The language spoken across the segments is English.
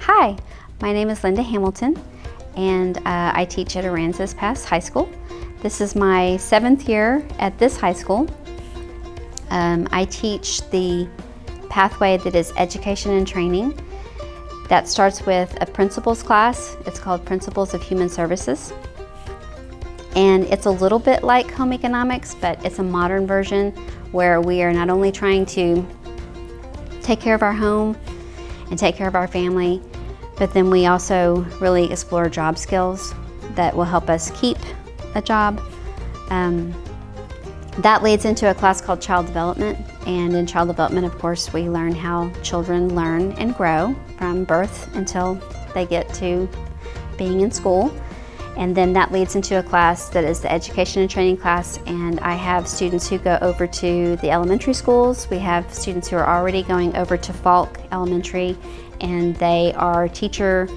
Hi, my name is Linda Hamilton, and I teach at Aransas Pass High School. This is my 7th year at this high school. I teach the pathway that is education and training. That starts with a principles class. It's called Principles of Human Services. And it's a little bit like home economics, but it's a modern version where we are not only trying to take care of our home and take care of our family, but then we also really explore job skills that will help us keep a job. That leads into a class called Child Development. And in Child Development, of course, we learn how children learn and grow from birth until they get to being in school. And then that leads into a class that is the Education and Training class, and I have students who go over to the elementary schools. We have students who are already going over to Falk Elementary, and they are teacher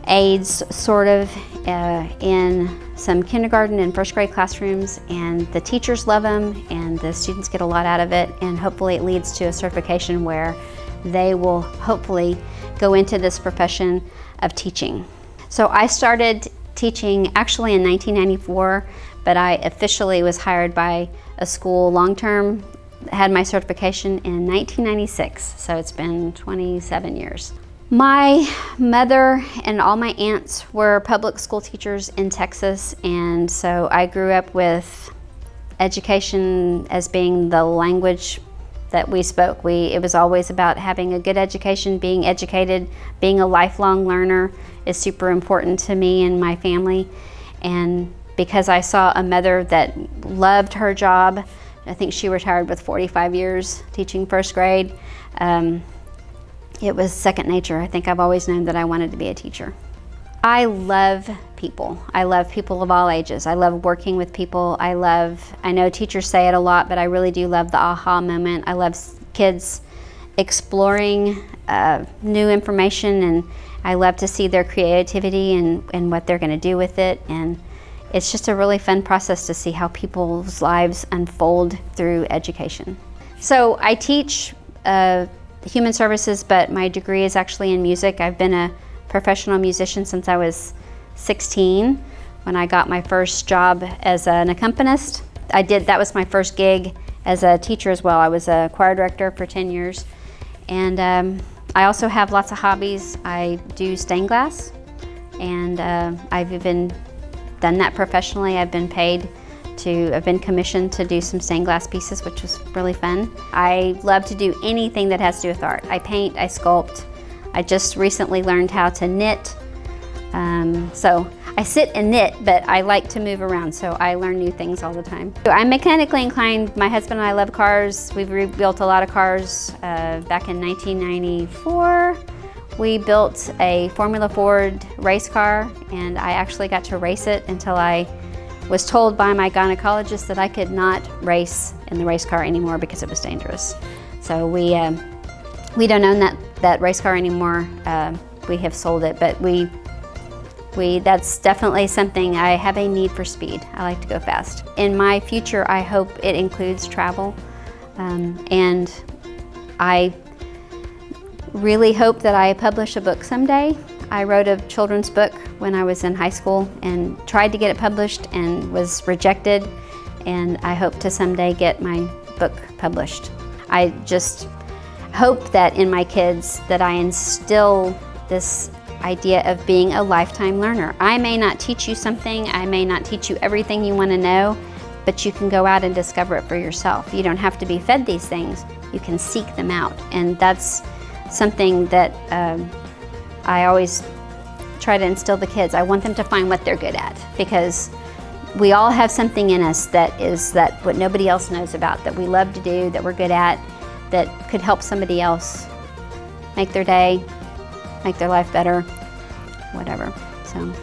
aides, sort of, in some kindergarten and first grade classrooms, and the teachers love them, and the students get a lot out of it, and hopefully it leads to a certification where they will hopefully go into this profession of teaching. So I started teaching actually in 1994, but I officially was hired by a school long-term, had my certification in 1996, so it's been 27 years. My mother and all my aunts were public school teachers in Texas, and so I grew up with education as being the language that we spoke. It was always about having a good education, being educated, being a lifelong learner is super important to me and my family. And because I saw a mother that loved her job, I think she retired with 45 years teaching first grade, it was second nature. I think I've always known that I wanted to be a teacher. I love people. I love people of all ages. I love working with people. I know teachers say it a lot, but I really do love the aha moment. I love kids exploring new information, and I love to see their creativity and what they're going to do with it. And it's just a really fun process to see how people's lives unfold through education. So I teach human services, but my degree is actually in music. I've been a professional musician since I was 16 when I got my first job as an accompanist. That was my first gig as a teacher as well. I was a choir director for 10 years. And I also have lots of hobbies. I do stained glass, and I've even done that professionally. I've been commissioned to do some stained glass pieces, which was really fun. I love to do anything that has to do with art. I paint, I sculpt. I just recently learned how to knit. So I sit and knit, but I like to move around, so I learn new things all the time. So I'm mechanically inclined. My husband and I love cars. We've rebuilt a lot of cars. Back in 1994, we built a Formula Ford race car, and I actually got to race it until I was told by my gynecologist that I could not race in the race car anymore because it was dangerous. So we don't own that race car anymore. We have sold it, but that's definitely something. I have a need for speed. I like to go fast. In my future, I hope it includes travel, and I really hope that I publish a book someday. I wrote a children's book when I was in high school and tried to get it published and was rejected, and I hope to someday get my book published. I just hope that in my kids that I instill this idea of being a lifetime learner. I may not teach you something, I may not teach you everything you want to know, but you can go out and discover it for yourself. You don't have to be fed these things, you can seek them out. And that's something that I always try to instill the kids. I want them to find what they're good at, because we all have something in us that what nobody else knows about, that we love to do, that we're good at, that could help somebody else make their day, make their life better, whatever. So.